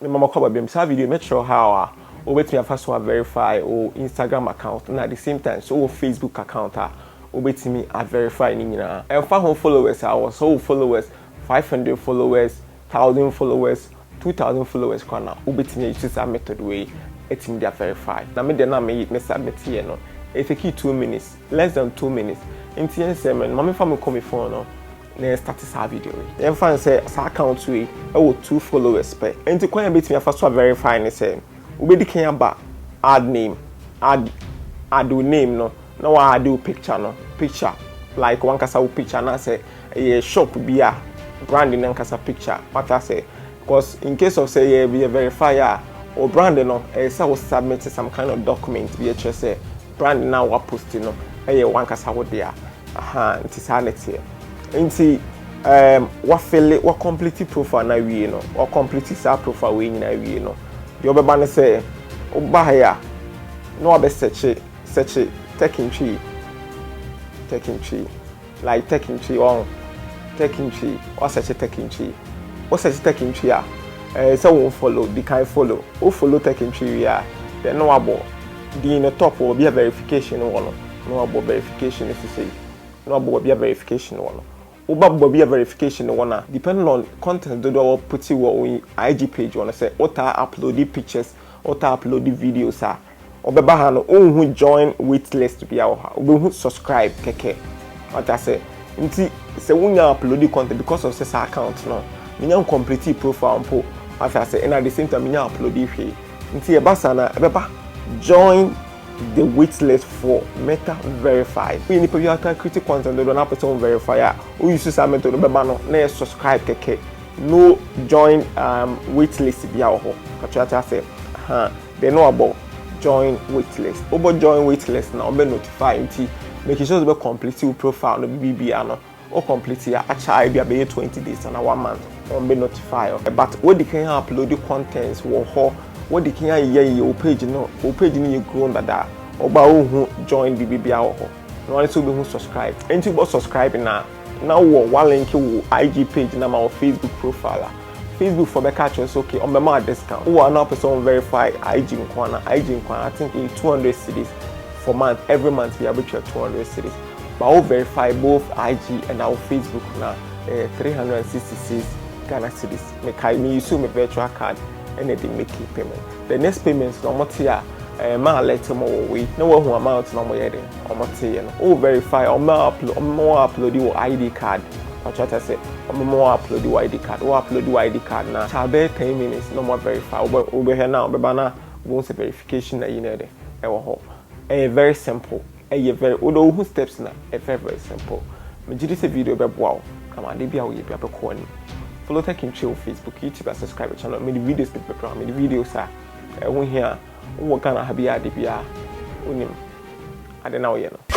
Me mama kwa babem sa video make sure how wait me first one verify or Instagram account and at the same time so Facebook account wait me verify ni nyina. And for home followers so followers 500 followers, 1000 followers, 2000 followers kwana wait me use that method way it me verify. Na me dey na me submit here no. It take 2 minutes, less than 2 minutes. In TNC man, mommy for me come phone no. Na start this video. Dem fan say account we 2 followers per. Enti kwan bit me first verify ni say we be can ba add name, add name no. Na wa add picture no. Picture like one kasa picture na say a shop bia branding na kasa picture. What I say because in case of say yeah be a verifier or branding no say we submit some kind of document be say brand now we post no one kasa wo there. Nti sanity. Nti wa fill wa complete profile na wie no wa complete sa profile we nyina wie no de obeba ne say oba ya no wa be search taking tree like taking tree on taking tree or search taking tree or search taking tree so won follow the kind follow o follow taking tree ya then no abo the in the top will be a verification one no abo verification if you say no abo be a verification one Uba be a verification one depending on content do do put you on IG page wanna say ota upload the pictures ota upload the videos obeba ha no who join waitlist be our who subscribe keke what I say nti say when you upload the content because of this account no me complete profile po as I say and at the same time me upload the here nti e basa na ebeba join the waitlist for Meta verified. We need to be critical content do not person verifier. We use this method no be no na subscribe keke. No join waitlist be our ho. Ka say they know about join waitlist. Obo join waitlist now be notify nti make sure to be complete your profile no BBA no or complete ya acha be 20 days and 1 month on be notify. But what they can upload the contents wo ho what the can your page no you grow that oba who join BBA ho no one so be who subscribe and you subscribe now one link you IG page na my Facebook profile Facebook for catch us okay on my discount who are now person verify IG nkwana I think in 200 cities for month every month we average 200 cities but I verify both IG and our Facebook now 366 Ghana cities me use my virtual card and they make payment. The next payments no more here ma let more we no who amount no more here or more here no verify or more upload your ID card or try to say more upload your ID card or upload your ID card now chabe 10 minutes no more verify over here now bana won't say verification that you need very simple very who steps na very simple me did this video be wow come on dey be we be abekoni follow taking chill Facebook, YouTube, and subscribe to the channel. Many videos to prepare. Many videos are when here. What kind of happy idea? I don't know.